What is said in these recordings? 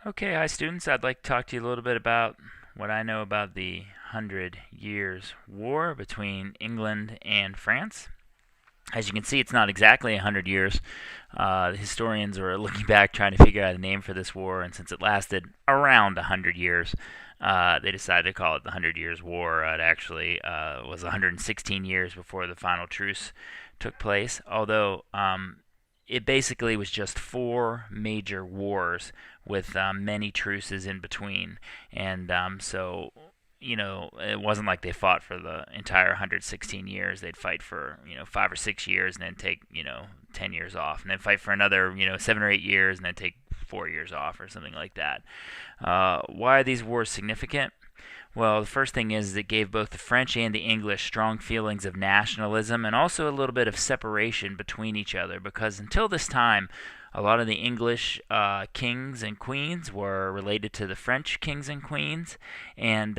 Okay, hi students. I'd like to talk to you a little bit about what I know about the Hundred Years' War between England and France. As you can see, it's not exactly 100 years. The historians are looking back trying to figure out a name for this war, and since it lasted around 100 years, they decided to call it the Hundred Years' War. It actually was 116 years before the final truce took place, although it basically was just four major wars with many truces in between. And it wasn't like they fought for the entire 116 years. They'd fight for, 5 or 6 years and then take, 10 years off. And then fight for another, 7 or 8 years and then take 4 years off or something like that. Why are these wars significant? Well, the first thing is it gave both the French and the English strong feelings of nationalism and also a little bit of separation between each other because until this time, a lot of the English kings and queens were related to the French kings and queens, and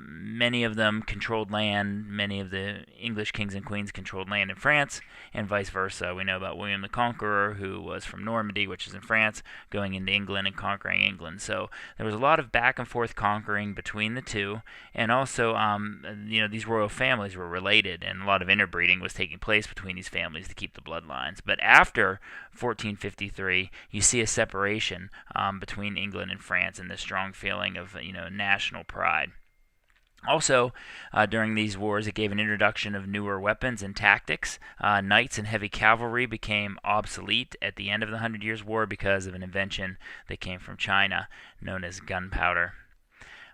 many of them controlled land. Many of the English kings and queens controlled land in France, and vice versa. We know about William the Conqueror, who was from Normandy, which is in France, going into England and conquering England. So there was a lot of back and forth conquering between the two, and also, these royal families were related, and a lot of interbreeding was taking place between these families to keep the bloodlines. But after 1453, you see a separation between England and France and this strong feeling of national pride. Also, during these wars, it gave an introduction of newer weapons and tactics. Knights and heavy cavalry became obsolete at the end of the Hundred Years' War because of an invention that came from China known as gunpowder.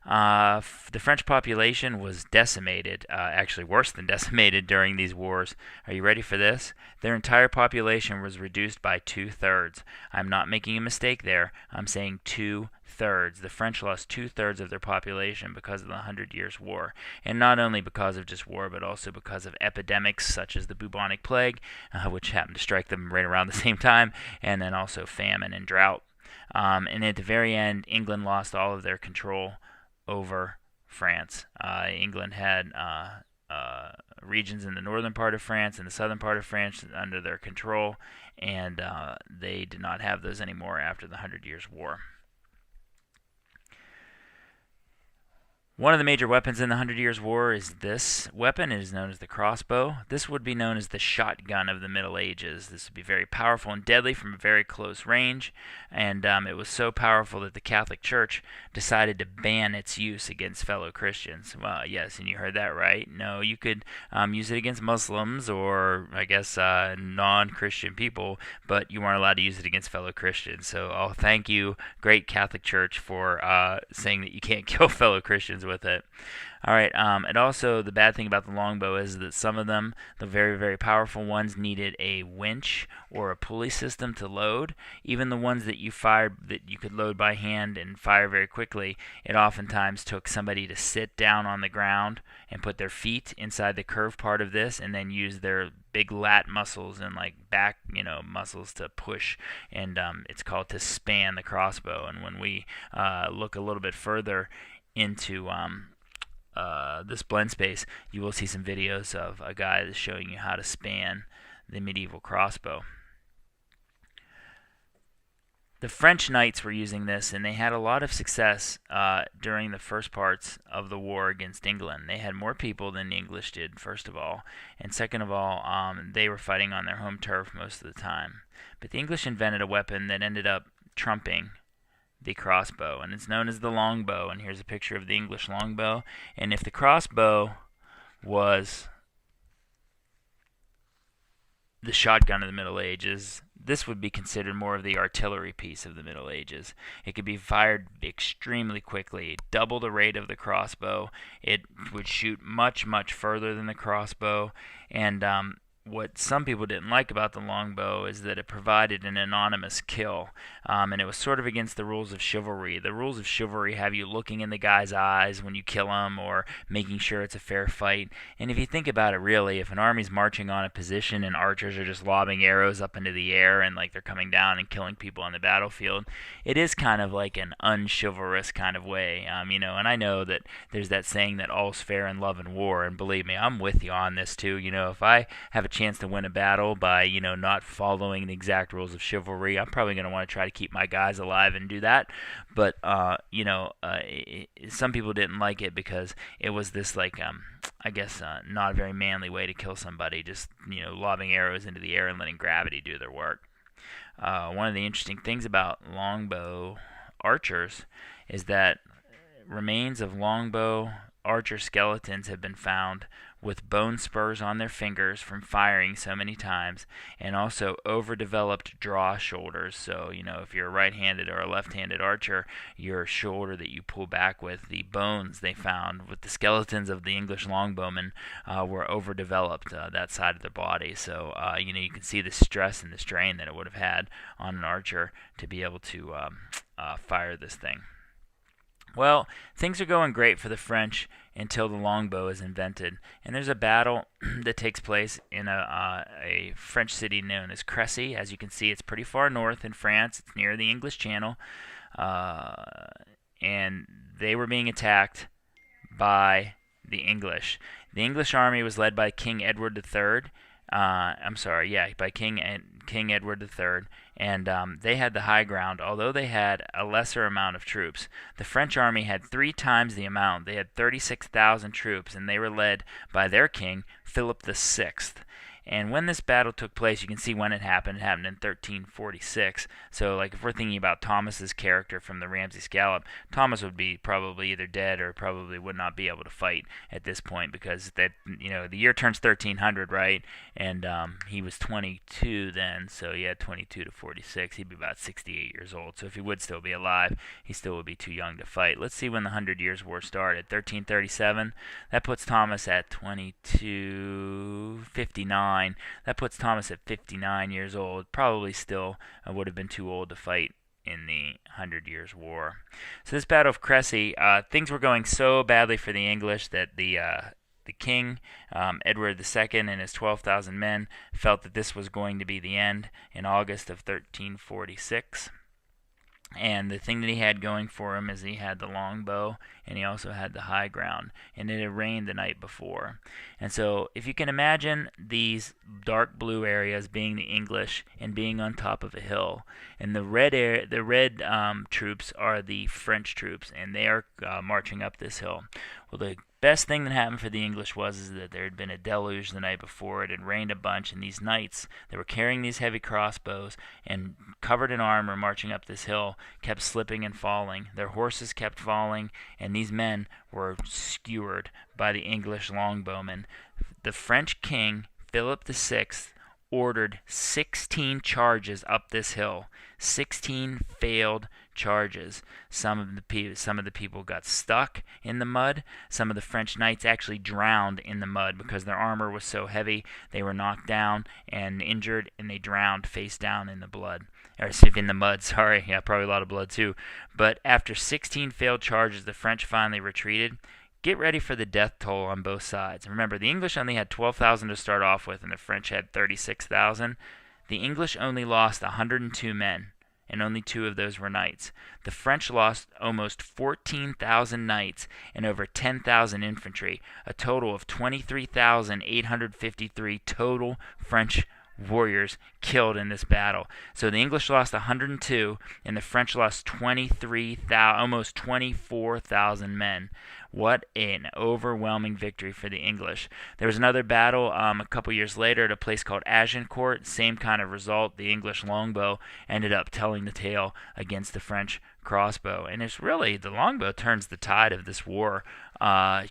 The French population was decimated, actually worse than decimated during these wars. Are you ready for this? Their entire population was reduced by 2/3. I'm not making a mistake there. I'm saying 2/3. The French lost 2/3 of their population because of the Hundred Years' War. And not only because of just war, but also because of epidemics such as the bubonic plague, which happened to strike them right around the same time, and then also famine and drought. And at the very end, England lost all of their control over France. England had regions in the northern part of France and the southern part of France under their control, and they did not have those anymore after the Hundred Years' War. One of the major weapons in the Hundred Years' War is this weapon. It is known as the crossbow. This would be known as the shotgun of the Middle Ages. This would be very powerful and deadly from a very close range, and it was so powerful that the Catholic Church decided to ban its use against fellow Christians. Well, yes, and you heard that right. No, you could use it against Muslims or, I guess, non-Christian people, but you weren't allowed to use it against fellow Christians. So, thank you, great Catholic Church, for saying that you can't kill fellow Christians with it. All right. And also, the bad thing about the longbow is that some of them, the very, very powerful ones, needed a winch or a pulley system to load. Even the ones that you fired that you could load by hand and fire very quickly, it oftentimes took somebody to sit down on the ground and put their feet inside the curved part of this, and then use their big lat muscles and back, muscles to push. And it's called to span the crossbow. And when we look a little bit further into this blend space, you will see some videos of a guy that's showing you how to span the medieval crossbow. The French knights were using this, and they had a lot of success during the first parts of the war against England. They had more people than the English did, first of all, and second of all, they were fighting on their home turf most of the time. But the English invented a weapon that ended up trumping the crossbow, and it's known as the longbow. And here's a picture of the English longbow. And if the crossbow was the shotgun of the Middle Ages, this would be considered more of the artillery piece of the Middle Ages. It could be fired extremely quickly, double the rate of the crossbow. It would shoot much, much further than the crossbow, and what some people didn't like about the longbow is that it provided an anonymous kill, and it was sort of against the rules of chivalry. The rules of chivalry have you looking in the guy's eyes when you kill him, or making sure it's a fair fight. And if you think about it, really, if an army's marching on a position and archers are just lobbing arrows up into the air and they're coming down and killing people on the battlefield, it is kind of like an unchivalrous kind of way. And I know that there's that saying that all's fair in love and war, and believe me, I'm with you on this too. If I have a chance to win a battle by, not following the exact rules of chivalry. I'm probably going to want to try to keep my guys alive and do that. But, some people didn't like it because it was this, like, I guess, not a very manly way to kill somebody, just, lobbing arrows into the air and letting gravity do their work. One of the interesting things about longbow archers is that remains of longbow archer skeletons have been found with bone spurs on their fingers from firing so many times, and also overdeveloped draw shoulders. So, if you're a right-handed or a left-handed archer, your shoulder that you pull back with, the bones they found with the skeletons of the English longbowmen were overdeveloped, that side of their body. So, you can see the stress and the strain that it would have had on an archer to be able to fire this thing. Well, things are going great for the French until the longbow is invented. And there's a battle that takes place in a French city known as Crécy. As you can see, it's pretty far north in France. It's near the English Channel. And they were being attacked by the English. The English army was led by King Edward III. By King Edward III, and they had the high ground, although they had a lesser amount of troops. The French army had 3 times the amount. They had 36,000 troops, and they were led by their king, Philip VI. And when this battle took place, you can see when it happened. It happened in 1346. So, like, if we're thinking about Thomas's character from the Ramsay Scallop, Thomas would be probably either dead or probably would not be able to fight at this point, because the year turns 1300, right? And he was 22 then, so yeah, 22 to 46. He'd be about 68 years old. So if he would still be alive, he still would be too young to fight. Let's see when the 100 Years' War started. 1337. That puts Thomas at 2259. That puts Thomas at 59 years old. Probably still would have been too old to fight in the 100 Years' War. So this Battle of Crécy, things were going so badly for the English that the king, Edward II, and his 12,000 men felt that this was going to be the end in August of 1346. And the thing that he had going for him is he had the longbow, and he also had the high ground, and it had rained the night before. And so if you can imagine these dark blue areas being the English and being on top of a hill, and the red troops are the French troops, and they are marching up this hill. Well, the best thing that happened for the English was that there had been a deluge the night before. It had rained a bunch, and these knights that were carrying these heavy crossbows and covered in armor marching up this hill kept slipping and falling. Their horses kept falling, and these men were skewered by the English longbowmen. The French king, Philip VI, ordered 16 charges up this hill. 16 failed charges. Some of the people got stuck in the mud. Some of the French knights actually drowned in the mud because their armor was so heavy. They were knocked down and injured, and they drowned face down in the in the mud. Sorry, yeah, probably a lot of blood too. But after 16 failed charges, the French finally retreated. Get ready for the death toll on both sides. Remember, the English only had 12,000 to start off with, and the French had 36,000. The English only lost 102 men, and only 2 of those were knights. The French lost almost 14,000 knights and over 10,000 infantry, a total of 23,853 total French warriors killed in this battle. So the English lost 102, and the French lost 23,000, almost 24,000 men. What an overwhelming victory for the English. There was another battle a couple years later at a place called Agincourt. Same kind of result. The English longbow ended up telling the tale against the French crossbow. And it's really, the longbow turns the tide of this war. The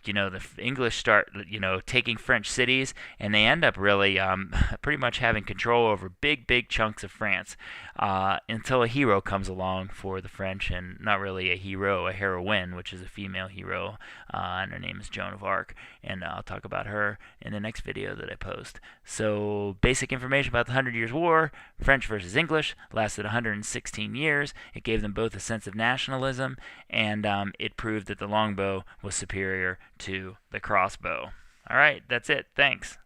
English start, taking French cities, and they end up really pretty much having control over big chunks of France until a hero comes along for the French, and not really a hero, a heroine, which is a female hero, and her name is Joan of Arc, and I'll talk about her in the next video that I post. So, basic information about the 100 Years' War. French versus English lasted 116 years. It gave them both a sense of nationalism, and it proved that the longbow was superior to the crossbow. All right, that's it. Thanks.